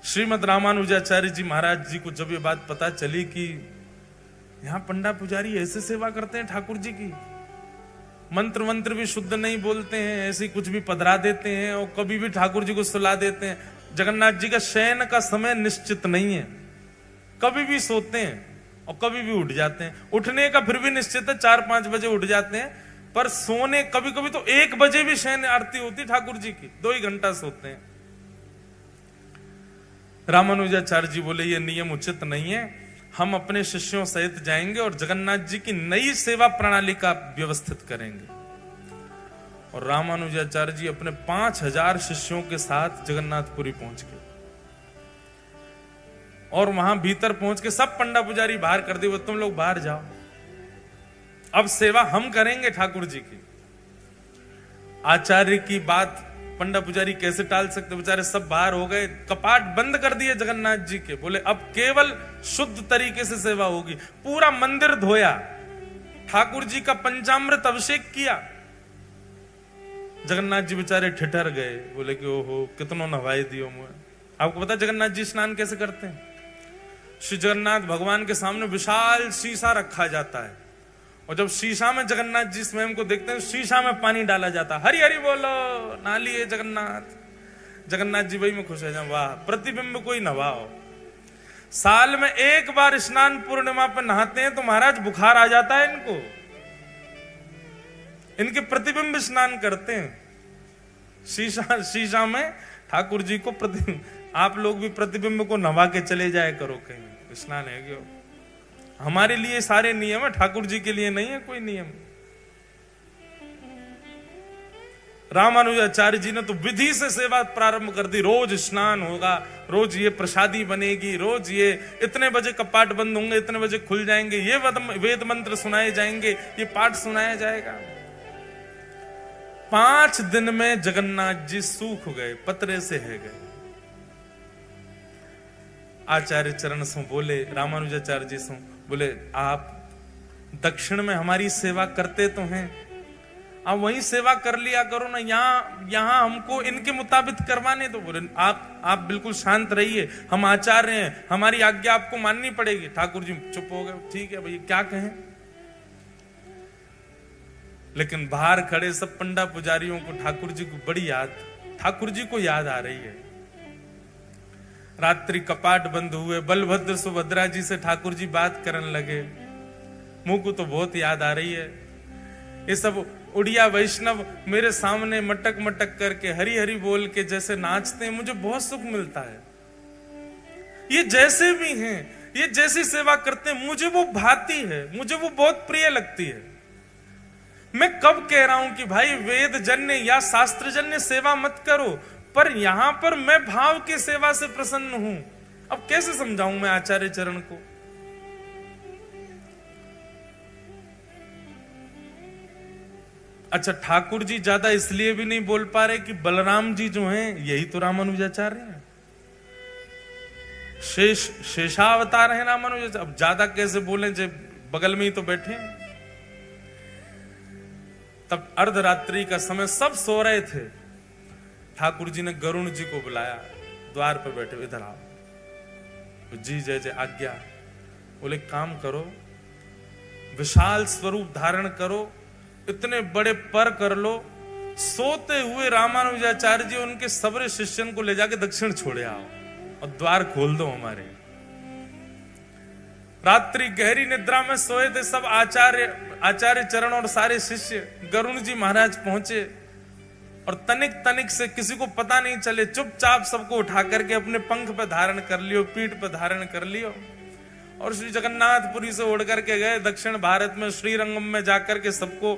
श्रीमद रामानुजाचार्य जी महाराज जी को जब ये बात पता चली कि यहां पंडा पुजारी ऐसे सेवा करते हैं ठाकुर जी की, मंत्र मंत्र भी शुद्ध नहीं बोलते हैं, ऐसे कुछ भी पधरा देते हैं और कभी भी ठाकुर जी को सुला देते हैं। जगन्नाथ जी का शयन का समय निश्चित नहीं है, कभी भी सोते हैं और कभी भी उठ जाते हैं। उठने का फिर भी निश्चित है, 4-5 बजे उठ जाते हैं, पर सोने कभी कभी तो 1 बजे भी शयन आरती होती ठाकुर जी की, 2 ही घंटा सोते हैं। रामानुजाचार्य जी बोले ये नियम उचित नहीं है, हम अपने शिष्यों सहित जाएंगे और जगन्नाथ जी की नई सेवा प्रणाली का व्यवस्थित करेंगे। और रामानुजाचार्य जी अपने 5000 शिष्यों के साथ जगन्नाथपुरी पहुंच गए और वहां भीतर पहुंच के सब पंडा पुजारी बाहर कर दिए, तुम लोग बाहर जाओ, अब सेवा हम करेंगे ठाकुर जी की। आचार्य की बात पंडा पुजारी कैसे टाल सकते, बेचारे सब बाहर हो गए, कपाट बंद कर दिए जगन्नाथ जी के। बोले अब केवल शुद्ध तरीके से सेवा होगी। पूरा मंदिर धोया, ठाकुर जी का पंचामृत अभिषेक किया। जगन्नाथ जी बेचारे ठिठर गए, बोले कि ओहो कितनों नवाई दियो मुझे। आपको पता जगन्नाथ जी स्नान कैसे करते हैं? श्री जगन्नाथ भगवान के सामने विशाल शीशा रखा जाता है और जब शीशा में जगन्नाथ जी स्वयं को देखते हैं, शीशा में पानी डाला जाता है, हरि हरि बोलो, नालिए जगन्नाथ। जगन्नाथ जी वही में खुश है, वाह प्रतिबिंब कोई नवाओ। साल में 1 बार स्नान पूर्णिमा पर नहाते हैं तो महाराज बुखार आ जाता है इनको, इनके प्रतिबिंब स्नान करते हैं शीशा में ठाकुर जी को प्रतिबिंब। आप लोग भी प्रतिबिंब को नवा के चले जाए करो कहीं, स्नान है क्यों? हमारे लिए सारे नियम है, ठाकुर जी के लिए नहीं है कोई नियम। रामानुजाचार्य जी ने तो विधि से सेवा प्रारंभ कर दी, रोज स्नान होगा, रोज ये प्रसादी बनेगी, रोज ये इतने बजे कपाट बंद होंगे, इतने बजे खुल जाएंगे, ये वेद मंत्र सुनाए जाएंगे, ये पाठ सुनाया जाएगा। 5 दिन में जगन्नाथ जी सूख गए, पतरे से है गए। आचार्य चरण सो बोले, रामानुजाचार्य जी सो बोले, आप दक्षिण में हमारी सेवा करते तो हैं, आप वहीं सेवा कर लिया करो ना, यहाँ हमको इनके मुताबिक करवाने तो। बोले आप बिल्कुल शांत रहिए, हम आचार्य हैं, हमारी आज्ञा आपको माननी पड़ेगी। ठाकुर जी चुप हो गए, ठीक है भैया क्या कहें। लेकिन बाहर खड़े सब पंडा पुजारियों को ठाकुर जी को बड़ी याद, ठाकुर जी को याद आ रही है। रात्रि कपाट बंद हुए, बलभद्र सुभद्रा जी से ठाकुर जी बात करने लगे, मुंह को तो बहुत याद आ रही है। ये सब उड़िया वैष्णव मेरे सामने मटक मटक करके हरि हरि बोल के जैसे नाचते हैं, मुझे बहुत सुख मिलता है। ये जैसे भी हैं, ये जैसी सेवा करते हैं, मुझे वो भाती है, मुझे वो बहुत प्रिय लगती है। मैं कब कह रहा हूं कि भाई वेद जन्य या शास्त्र जन्य सेवा मत करो, पर यहां पर मैं भाव की सेवा से प्रसन्न हूं। अब कैसे समझाऊं मैं आचार्य चरण को? अच्छा ठाकुर जी ज्यादा इसलिए भी नहीं बोल पा रहे कि बलराम जी जो हैं यही तो रामानुजाचार्य हैं, शेषावतार है रामानुजाचार्य। अब ज्यादा कैसे बोले जब बगल में ही तो बैठे हैं। तब अर्धरात्रि का समय, सब सो रहे थे। ठाकुर जी ने गरुण जी को बुलाया, द्वार पर बैठे, इधर आओ जी, जय जय आज्ञा। बोले काम करो, विशाल स्वरूप धारण करो, इतने बड़े पर कर लो। सोते हुए रामानुजाचार्य जी उनके सबरे शिष्यन को ले जाके दक्षिण छोड़े आओ और द्वार खोल दो हमारे। रात्रि गहरी निद्रा में सोए थे सब आचार्य चरण और सारे शिष्य। गरुण जी महाराज पहुंचे और तनिक तनिक से किसी को पता नहीं चले, चुपचाप सबको उठा करके अपने पंख पर धारण कर लियो, पीठ पर धारण कर लियो और श्री जगन्नाथपुरी से उड़ करके गए दक्षिण भारत में। श्रीरंगम में जाकर के सबको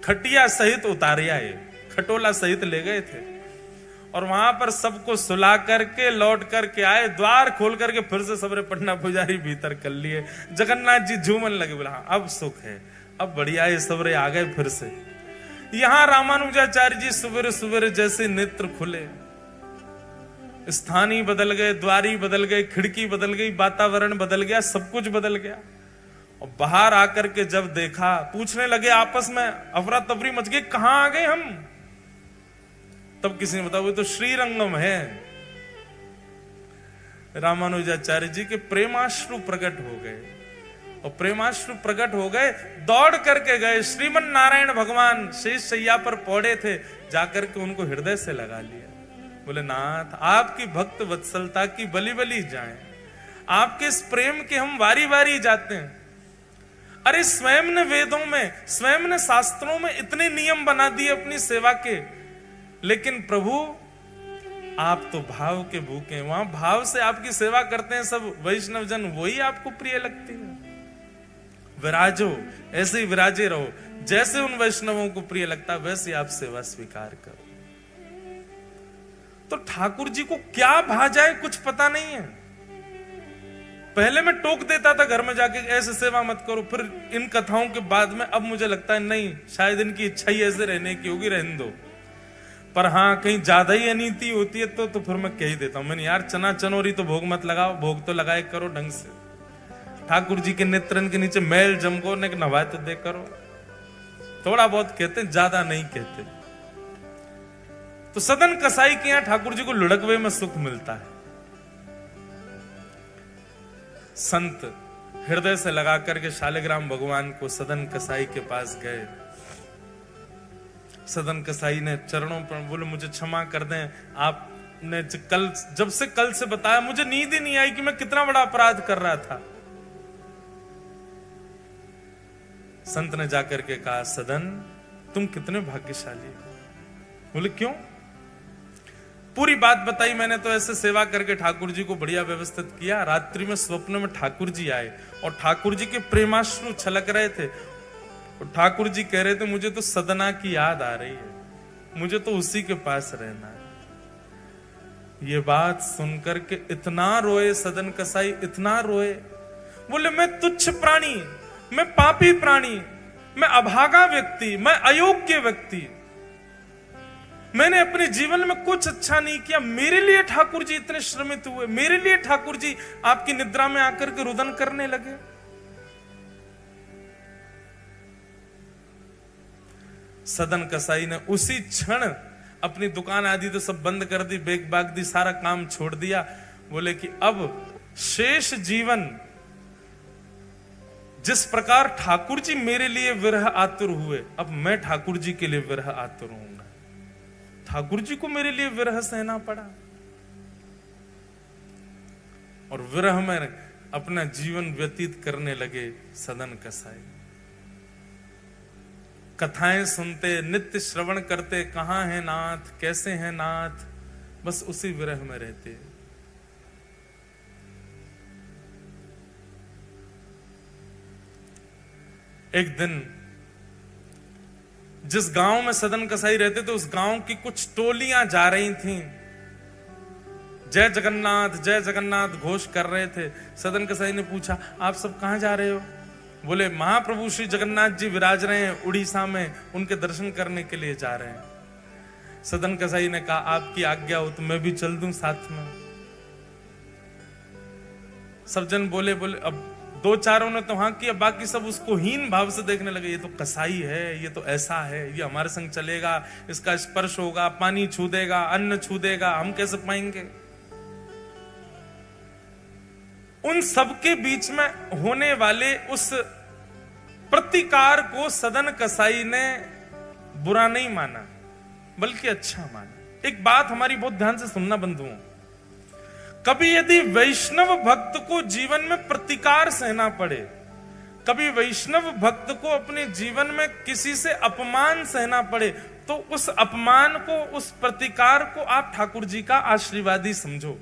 खटिया सहित उतारे आए, खटोला सहित ले गए थे और वहां पर सबको सुला करके लौट करके आए। द्वार खोल करके फिर से सबरे पटना पुजारी भीतर कर लिए। जगन्नाथ जी झूमन लगे, बोला अब सुख है, अब बढ़िया है, सबरे आ गए फिर से। यहां रामानुजाचार्य जी सुबह सुबह जैसे नेत्र खुले, स्थानी बदल गए, द्वारी बदल गए, खिड़की बदल गई, वातावरण बदल गया, सब कुछ बदल गया। और बाहर आकर के जब देखा, पूछने लगे आपस में, अफरा तफरी मच गई, कहां आ गए हम। तब किसी ने बताया वो तो श्रीरंगम है। रामानुजाचार्य जी के प्रेमाश्रु प्रकट हो गए, और प्रेमाश्रु प्रकट हो गए, दौड़ करके गए, श्रीमन नारायण भगवान शेष शैया पर पौड़े थे, जाकर के उनको हृदय से लगा लिया। बोले नाथ, आपकी भक्त वत्सलता की बलि बलि जाएं, आपके इस प्रेम के हम वारी वारी जाते हैं। अरे स्वयं ने वेदों में, स्वयं ने शास्त्रों में इतने नियम बना दिए अपनी सेवा के, लेकिन प्रभु आप तो भाव के भूखे हैं, वहां भाव से आपकी सेवा करते हैं सब वैष्णव जन, वही आपको प्रिय लगती है। विराजो, ऐसे ही विराजे रहो, जैसे उन वैष्णवों को प्रिय लगता वैसे आप सेवा स्वीकार करो। तो ठाकुर जी को क्या भा जाए कुछ पता नहीं है। पहले मैं टोक देता था घर में जाके, ऐसे सेवा मत करो, फिर इन कथाओं के बाद में अब मुझे लगता है नहीं, शायद इनकी इच्छा ही ऐसे रहने की होगी, रहने दो। पर हाँ, कहीं ज्यादा ही अनीति होती है तो फिर मैं कह ही देता हूं, मैंने यार चना चनोरी तो भोग मत लगाओ, भोग तो लगाए करो ढंग से। ठाकुर जी के नेत्रन के नीचे मैल जमको ने नवाए तो दे करो, थोड़ा बहुत कहते, ज्यादा नहीं कहते। तो सदन कसाई के यहां ठाकुर जी को लुढ़कवे में सुख मिलता है। संत हृदय से लगा करके शालिग्राम भगवान को सदन कसाई के पास गए। सदन कसाई ने चरणों पर बोले मुझे क्षमा कर दें, आपने जब से कल से बताया मुझे नींद ही नहीं आई कि मैं कितना बड़ा अपराध कर रहा था। संत ने जाकर के कहा, सदन तुम कितने भाग्यशाली हो। बोले क्यों? पूरी बात बताई मैंने, तो ऐसे सेवा करके ठाकुर जी को बढ़िया व्यवस्थित किया। रात्रि में स्वप्न में ठाकुर जी आए और ठाकुर जी के प्रेमाश्रु छलक रहे थे, और ठाकुर जी कह रहे थे मुझे तो सदना की याद आ रही है, मुझे तो उसी के पास रहना है। ये बात सुनकर के इतना रोए सदन कसाई, इतना रोए। बोले मैं तुच्छ प्राणी, मैं पापी प्राणी, मैं अभागा व्यक्ति, मैं अयोग्य व्यक्ति, मैंने अपने जीवन में कुछ अच्छा नहीं किया, मेरे लिए ठाकुर जी इतने श्रमित हुए, मेरे लिए ठाकुर जी आपकी निद्रा में आकर के रुदन करने लगे। सदन कसाई ने उसी क्षण अपनी दुकान आदि तो सब बंद कर दी, बेग बाग दी, सारा काम छोड़ दिया। बोले कि अब शेष जीवन जिस प्रकार ठाकुर जी मेरे लिए विरह आतुर हुए, अब मैं ठाकुर जी के लिए विरह आतुर हूंगा। ठाकुर जी को मेरे लिए विरह सहना पड़ा, और विरह में अपना जीवन व्यतीत करने लगे सदन कसाई। कथाएं सुनते, नित्य श्रवण करते, कहां है नाथ, कैसे हैं नाथ, बस उसी विरह में रहते। एक दिन जिस गांव में सदन कसाई रहते थे, उस गांव की कुछ टोलियां जा रही थीं, जय जगन्नाथ जय जगन्नाथ घोष कर रहे थे। सदन कसाई ने पूछा, आप सब कहां जा रहे हो? बोले महाप्रभु श्री जगन्नाथ जी विराज रहे हैं उड़ीसा में, उनके दर्शन करने के लिए जा रहे हैं। सदन कसाई ने कहा, आपकी आज्ञा हो तो मैं भी चल दूं साथ में। सब जन बोले अब दो चारों ने तो हाँ किया, बाकी सब उसको हीन भाव से देखने लगे। ये तो कसाई है, ये तो ऐसा है, ये हमारे संग चलेगा, इसका स्पर्श होगा, पानी छू देगा, अन्न छू देगा, हम कैसे पाएंगे? उन सबके बीच में होने वाले उस प्रतिकार को सदन कसाई ने बुरा नहीं माना, बल्कि अच्छा माना। एक बात हमारी बहुत ध्यान से सुनना बंधुओं, कभी यदि वैष्णव भक्त को जीवन में प्रतिकार सहना पड़े, कभी वैष्णव भक्त को अपने जीवन में किसी से अपमान सहना पड़े, तो उस अपमान को, उस प्रतिकार को आप ठाकुर जी का आशीर्वादी समझो।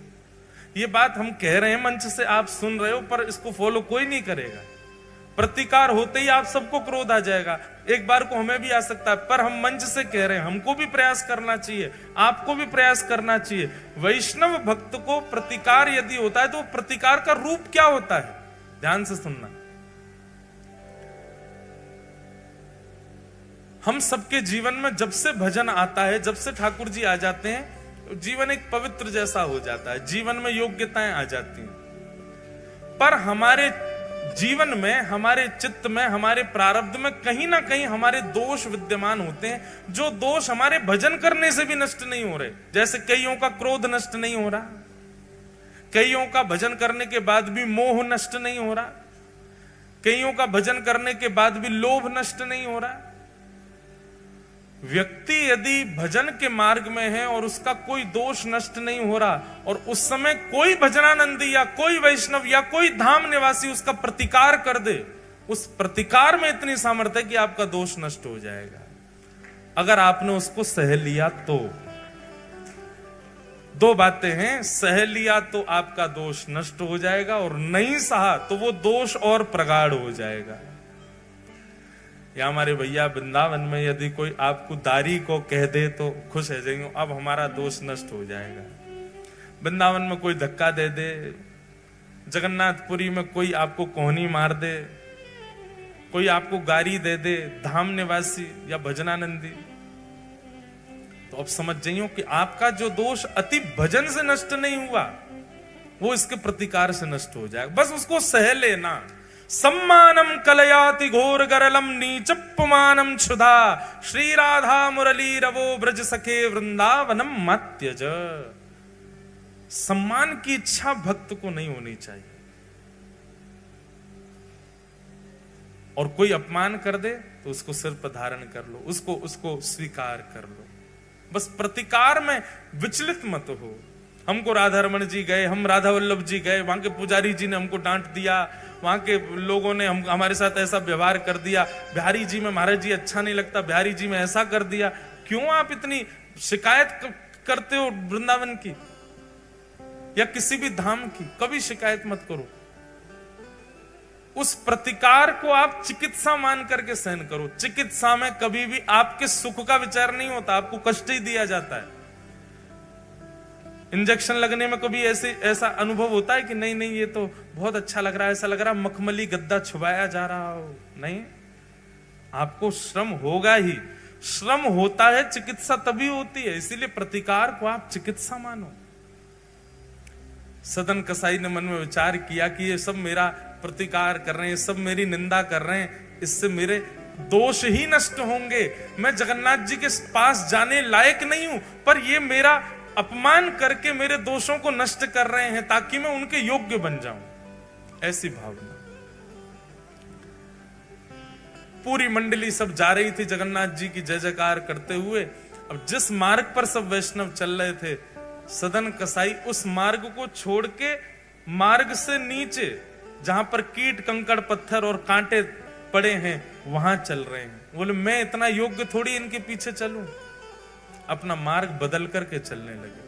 ये बात हम कह रहे हैं, मंच से आप सुन रहे हो, पर इसको फॉलो कोई नहीं करेगा। प्रतिकार होते ही आप सबको क्रोध आ जाएगा, एक बार को हमें भी आ सकता है, पर हम मंच से कह रहे हैं, हमको भी प्रयास करना चाहिए, आपको भी प्रयास करना चाहिए। वैष्णव भक्त को प्रतिकार यदि होता है तो प्रतिकार का रूप क्या होता है, ध्यान से सुनना। हम सबके जीवन में जब से भजन आता है, जब से ठाकुर जी आ जाते हैं, जीवन एक पवित्र जैसा हो जाता है, जीवन में योग्यताएं आ जाती हैं। पर हमारे जीवन में, हमारे चित्त में, हमारे प्रारब्ध में कहीं ना कहीं हमारे दोष विद्यमान होते हैं, जो दोष हमारे भजन करने से भी नष्ट नहीं हो रहे। जैसे कईयों का क्रोध नष्ट नहीं हो रहा, कईयों का भजन करने के बाद भी मोह नष्ट नहीं हो रहा, कईयों का भजन करने के बाद भी लोभ नष्ट नहीं हो रहा। व्यक्ति यदि भजन के मार्ग में है और उसका कोई दोष नष्ट नहीं हो रहा और उस समय कोई भजनानंदी या कोई वैष्णव या कोई धाम निवासी उसका प्रतिकार कर दे, उस प्रतिकार में इतनी सामर्थ्य है कि आपका दोष नष्ट हो जाएगा, अगर आपने उसको सह लिया तो। दो बातें हैं, सह लिया तो आपका दोष नष्ट हो जाएगा और नहीं सहा तो वो दोष और प्रगाढ़ हो जाएगा। या हमारे भैया वृंदावन में यदि कोई आपको दारी को कह दे तो खुश है जाएंगे, अब हमारा दोष नष्ट हो जाएगा। वृंदावन में कोई धक्का दे दे, जगन्नाथपुरी में कोई आपको कोहनी मार दे, कोई आपको गारी दे दे, धाम निवासी या भजनानंदी, तो अब समझ जाइयो कि आपका जो दोष अति भजन से नष्ट नहीं हुआ वो इसके प्रतिकार से नष्ट हो जाएगा। बस उसको सह लेना। सम्मानम कलयाति घोर गरलम नीचपमानम क्षुधा श्री राधा मुरली रवो ब्रज सखे वृंदावनम मत्यज। सम्मान की इच्छा भक्त को नहीं होनी चाहिए, और कोई अपमान कर दे तो उसको सिर पर धारण कर लो, उसको स्वीकार कर लो। बस प्रतिकार में विचलित मत हो। हमको राधा रमन जी गए, हम राधा वल्लभ जी गए, वहां के पुजारी जी ने हमको डांट दिया, वहां के लोगों ने हमारे साथ ऐसा व्यवहार कर दिया, बिहारी जी में महाराज जी अच्छा नहीं लगता, बिहारी जी में ऐसा कर दिया। क्यों आप इतनी शिकायत करते हो वृंदावन की या किसी भी धाम की? कभी शिकायत मत करो। उस प्रतिकार को आप चिकित्सा मान करके सहन करो। चिकित्सा में कभी भी आपके सुख का विचार नहीं होता, आपको कष्ट ही दिया जाता है। इंजेक्शन लगने में कभी ऐसा अनुभव होता है कि नहीं नहीं ये तो बहुत अच्छा लग रहा है, ऐसा लग रहा है मखमली गद्दा छुपाया जा रहा हो? नहीं, आपको श्रम होगा ही। श्रम होता है, चिकित्सा तभी होती है। इसीलिए प्रतिकार को आप चिकित्सा मानो। सदन कसाई ने मन में विचार किया कि ये सब मेरा प्रतिकार कर रहे हैं, सब मेरी निंदा कर रहे हैं, इससे मेरे दोष ही नष्ट होंगे। मैं जगन्नाथ जी के पास जाने लायक नहीं हूं, पर ये मेरा अपमान करके मेरे दोषों को नष्ट कर रहे हैं ताकि मैं उनके योग्य बन जाऊं। ऐसी भावना। पूरी मंडली सब जा रही थी जगन्नाथ जी की जय जयकार करते हुए। अब जिस मार्ग पर सब वैष्णव चल रहे थे, सदन कसाई उस मार्ग को छोड़ के मार्ग से नीचे जहां पर कीट कंकड़ पत्थर और कांटे पड़े हैं वहां चल रहे हैं। बोले मैं इतना योग्य थोड़ी इनके पीछे चलूं। अपना मार्ग बदल करके चलने लगे।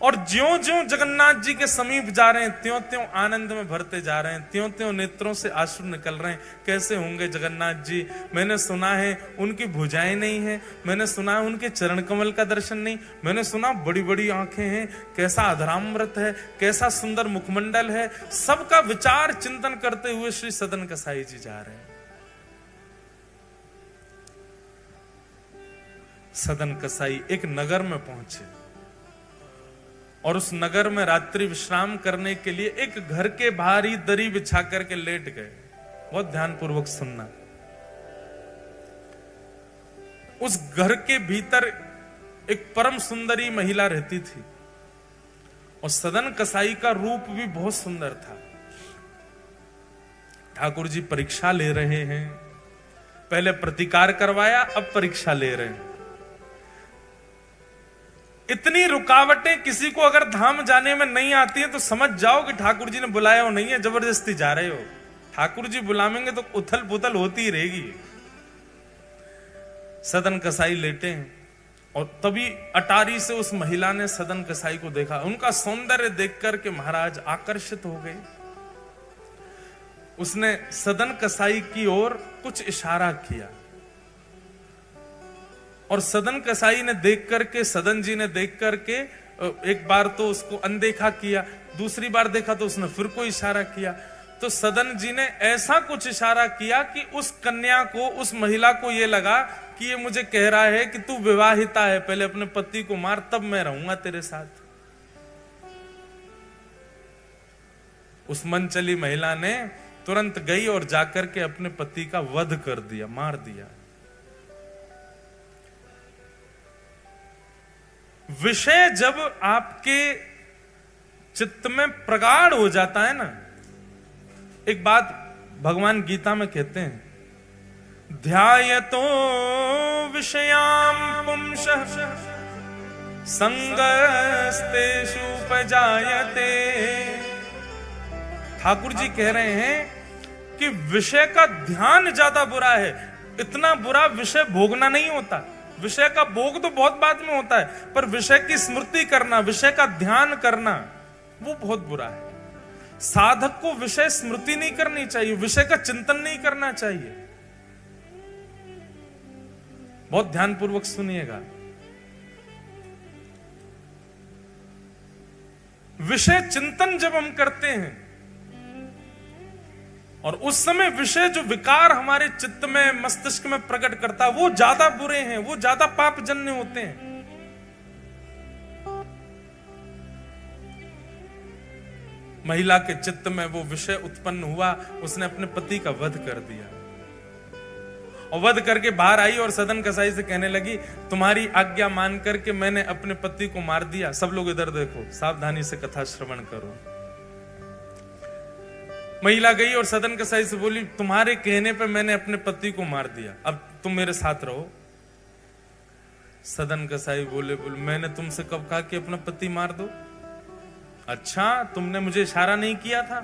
और ज्यों ज्यों जगन्नाथ जी के समीप जा रहे हैं त्यों त्यों आनंद में भरते जा रहे हैं, त्यों त्यों नेत्रों से आंसू निकल रहे हैं। कैसे होंगे जगन्नाथ जी? मैंने सुना है उनकी भुजाएं नहीं है, मैंने सुना है उनके चरण कमल का दर्शन नहीं, मैंने सुना बड़ी बड़ी आंखें हैं, कैसा अधरामृत है, कैसा सुंदर मुखमंडल है। सबका विचार चिंतन करते हुए श्री सदन कसाई जी जा रहे हैं। सदन कसाई एक नगर में पहुंचे और उस नगर में रात्रि विश्राम करने के लिए एक घर के बाहर ही दरी बिछा करके लेट गए। बहुत ध्यानपूर्वक सुनना। उस घर के भीतर एक परम सुंदरी महिला रहती थी और सदन कसाई का रूप भी बहुत सुंदर था। ठाकुर जी परीक्षा ले रहे हैं, पहले प्रतिकार करवाया, अब परीक्षा ले रहे हैं। इतनी रुकावटें किसी को अगर धाम जाने में नहीं आती हैं तो समझ जाओ कि ठाकुर जी ने बुलाया हो नहीं है, जबरदस्ती जा रहे हो। ठाकुर जी बुलावेंगे तो उथल पुथल होती ही रहेगी। सदन कसाई लेटे हैं और तभी अटारी से उस महिला ने सदन कसाई को देखा। उनका सौंदर्य देख करके महाराज आकर्षित हो गए। उसने सदन कसाई की ओर कुछ इशारा किया और सदन कसाई ने देख करके, सदन जी ने देख करके एक बार तो उसको अनदेखा किया, दूसरी बार देखा तो उसने फिर कोई इशारा किया। तो सदन जी ने ऐसा कुछ इशारा किया कि उस कन्या को, उस महिला को यह लगा कि ये मुझे कह रहा है कि तू विवाहिता है, पहले अपने पति को मार तब मैं रहूंगा तेरे साथ। उस मन चली महिला ने तुरंत गई और जाकर के अपने पति का वध कर दिया, मार दिया। विषय जब आपके चित्त में प्रगाढ़ हो जाता है ना। एक बात भगवान गीता में कहते हैं, ध्यायतो विषयाम पुंसः संगस्तेषु उपजायते। ठाकुर जी कह रहे हैं कि विषय का ध्यान ज्यादा बुरा है। इतना बुरा विषय भोगना नहीं होता। विषय का भोग तो बहुत बाद में होता है, पर विषय की स्मृति करना, विषय का ध्यान करना, वो बहुत बुरा है। साधक को विषय स्मृति नहीं करनी चाहिए, विषय का चिंतन नहीं करना चाहिए। बहुत ध्यानपूर्वक सुनिएगा। विषय चिंतन जब हम करते हैं और उस समय विषय जो विकार हमारे चित्त में, मस्तिष्क में प्रकट करता है, वो ज्यादा बुरे हैं, वो ज्यादा पापजन्य होते हैं। महिला के चित्त में वो विषय उत्पन्न हुआ, उसने अपने पति का वध कर दिया और वध करके बाहर आई और सदन कसाई से कहने लगी, तुम्हारी आज्ञा मान करके मैंने अपने पति को मार दिया। सब लोग इधर देखो, सावधानी से कथा श्रवण करो। महिला गई और सदन कसाई से बोली, तुम्हारे कहने पे मैंने अपने पति को मार दिया, अब तुम मेरे साथ रहो। सदन कसाई बोले, मैंने तुमसे कब कहा कि अपना पति मार दो? अच्छा, तुमने मुझे इशारा नहीं किया था?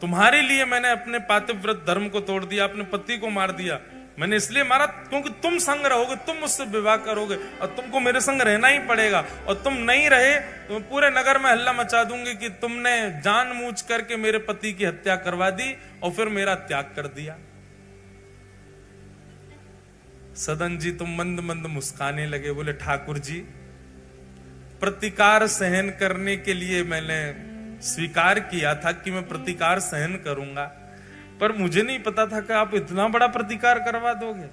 तुम्हारे लिए मैंने अपने पातिव्रत धर्म को तोड़ दिया, अपने पति को मार दिया। मैंने इसलिए मारा क्योंकि तुम संग रहोगे, तुम मुझसे विवाह करोगे और तुमको मेरे संग रहना ही पड़ेगा, और तुम नहीं रहे तो पूरे नगर में हल्ला मचा दूंगी कि तुमने जानबूझ करके मेरे पति की हत्या करवा दी और फिर मेरा त्याग कर दिया। सदन जी तो मंद मंद मुस्काने लगे, बोले, ठाकुर जी, प्रतिकार सहन करने के लिए मैंने स्वीकार किया था कि मैं प्रतिकार सहन करूंगा, पर मुझे नहीं पता था कि आप इतना बड़ा प्रतिकार करवा दोगे।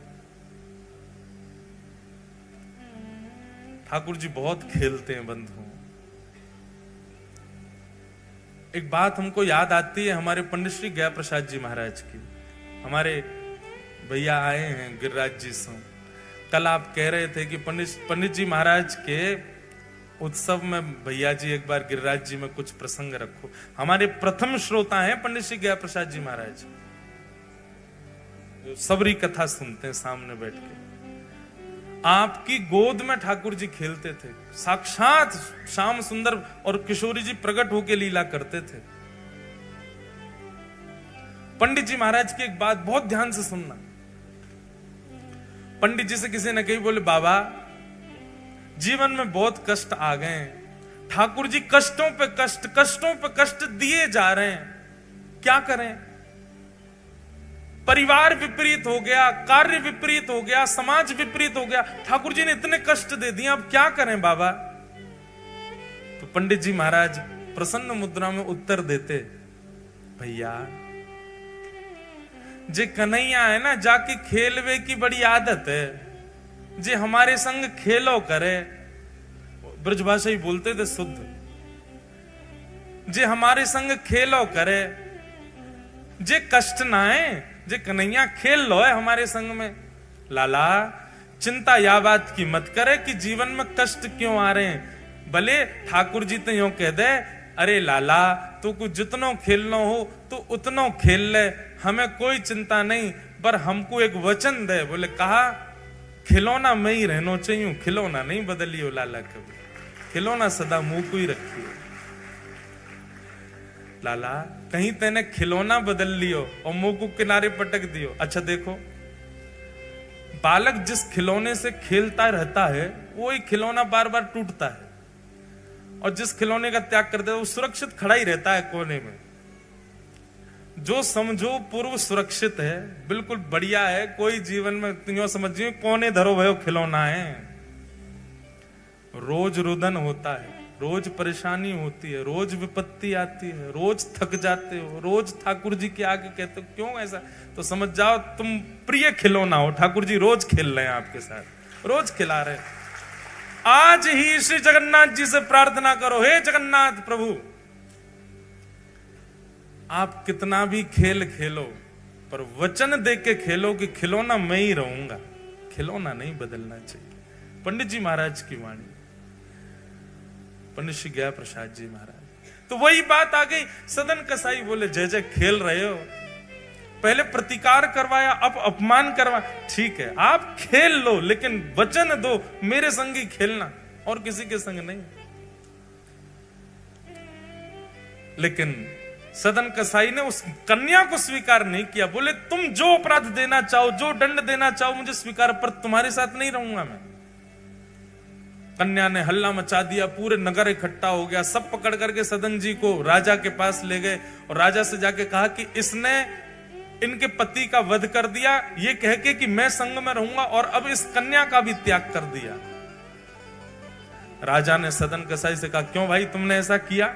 ठाकुर जी बहुत खेलते हैं बंधुओं। एक बात हमको याद आती है हमारे पंडित श्री गया प्रसाद जी महाराज की। हमारे भैया आए हैं गिरिराज जी से। कल आप कह रहे थे कि पंडित जी महाराज के उत्सव में भैया जी एक बार गिरिराज जी में कुछ प्रसंग रखो। हमारे प्रथम श्रोता हैं पंडित श्री गया प्रसाद जी महाराज, जो सबरी कथा सुनते हैं सामने बैठ के। आपकी गोद में ठाकुर जी खेलते थे, साक्षात श्याम सुंदर और किशोरी जी प्रकट होकर लीला करते थे। पंडित जी महाराज की एक बात बहुत ध्यान से सुनना। पंडित जी से किसी ने कही, बोले, बाबा जीवन में बहुत कष्ट आ गए हैं, ठाकुर जी कष्टों पे कष्ट दिए जा रहे हैं, क्या करें? परिवार विपरीत हो गया, कार्य विपरीत हो गया, समाज विपरीत हो गया, ठाकुर जी ने इतने कष्ट दे दिए, अब क्या करें बाबा? तो पंडित जी महाराज प्रसन्न मुद्रा में उत्तर देते, भैया जे कन्हैया है ना, जाके खेलवे की बड़ी आदत है, जे हमारे संग खेलो करे, ब्रजभाषा ही बोलते थे शुद्ध, जे हमारे संग खेलो करे, जे कष्ट ना है, जे कन्हैया खेल लो है हमारे संग में। लाला चिंता या बात की मत करे कि जीवन में कष्ट क्यों आ रहे हैं। भले ठाकुर जी तो यूं कह दे, अरे लाला तू कुछ जितनो खेलना हो तो उतनो खेल ले, हमें कोई चिंता नहीं, पर हमको एक वचन दे। बोले, कहा? खिलौना में ही रहना चाहिए, खिलौना नहीं बदलियो लाला कभी, खिलौना सदा मुंह को ही रखियो। लाला कहीं तेने खिलौना बदल लियो और मुंह को किनारे पटक दियो। अच्छा देखो, बालक जिस खिलौने से खेलता रहता है वो ही खिलौना बार बार टूटता है, और जिस खिलौने का त्याग करता है वो सुरक्षित खड़ा ही रहता है कोने में। जो समझो पूर्व सुरक्षित है, बिल्कुल बढ़िया है, कोई जीवन में तुम समझिए कोने धरो भयो खिलौना है। रोज रुदन होता है, रोज परेशानी होती है, रोज विपत्ति आती है, रोज थक जाते हो, रोज ठाकुर जी के आगे कहते हो क्यों ऐसा, तो समझ जाओ तुम प्रिय खिलौना हो, ठाकुर जी रोज खेल रहे हैं आपके साथ, रोज खिला रहे हैं। आज ही श्री जगन्नाथ जी से प्रार्थना करो, हे जगन्नाथ प्रभु, आप कितना भी खेल खेलो पर वचन दे के खेलो कि खिलौना मैं ही रहूंगा, खिलौना नहीं बदलना चाहिए। पंडित जी महाराज की वाणी, पंडित श्री गया प्रसाद जी महाराज। तो वही बात आ गई। सदन कसाई बोले जय जय खेल रहे हो, पहले प्रतिकार करवाया, अब अपमान करवाया। ठीक है आप खेल लो, लेकिन वचन दो मेरे संग ही खेलना और किसी के संग नहीं। लेकिन सदन कसाई ने उस कन्या को स्वीकार नहीं किया। बोले तुम जो अपराध देना चाहो, जो दंड देना चाहो मुझे स्वीकार, पर तुम्हारे साथ नहीं रहूंगा मैं। कन्या ने हल्ला मचा दिया, पूरे नगर इकट्ठा हो गया, सब पकड़ करके सदन जी को राजा के पास ले गए और राजा से जाके कहा कि इसने इनके पति का वध कर दिया, ये कह के कि मैं संग में रहूंगा, और अब इस कन्या का भी त्याग कर दिया। राजा ने सदन कसाई से कहा क्यों भाई तुमने ऐसा किया?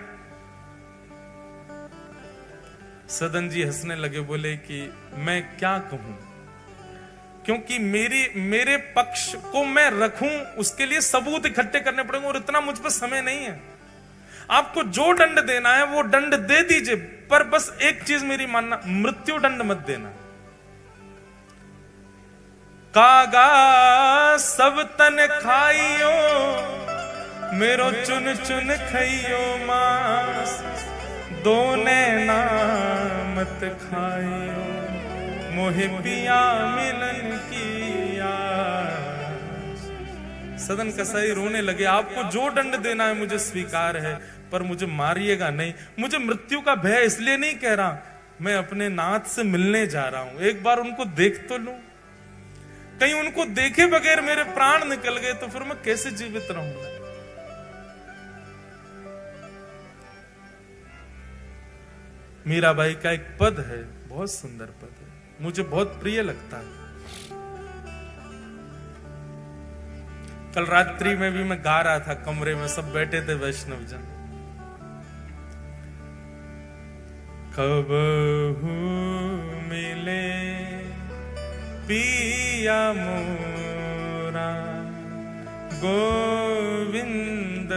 सदन जी हंसने लगे, बोले कि मैं क्या कहूं, क्योंकि मेरे पक्ष को मैं रखूं उसके लिए सबूत इकट्ठे करने पड़ेंगे और इतना मुझ पर समय नहीं है। आपको जो दंड देना है वो दंड दे दीजिए, पर बस एक चीज मेरी मानना, मृत्यु दंड मत देना। कागा सब तन खाइयो, मेरो चुन चुन खाइयो मांस, दोने नामत खाइयो, मोहे पिया मिलन की आस। सदन कसाई रोने लगे, आपको जो दंड देना है मुझे स्वीकार है, पर मुझे मारिएगा नहीं। मुझे मृत्यु का भय इसलिए नहीं कह रहा, मैं अपने नाथ से मिलने जा रहा हूं, एक बार उनको देख तो लूं। कहीं उनको देखे बगैर मेरे प्राण निकल गए तो फिर मैं कैसे जीवित रहूंगा। मीराबाई का एक पद है, बहुत सुंदर पद है, मुझे बहुत प्रिय लगता है। कल रात्रि में भी मैं गा रहा था, कमरे में सब बैठे थे वैष्णव जन। कबहू मिले पिया मोरा गोविंद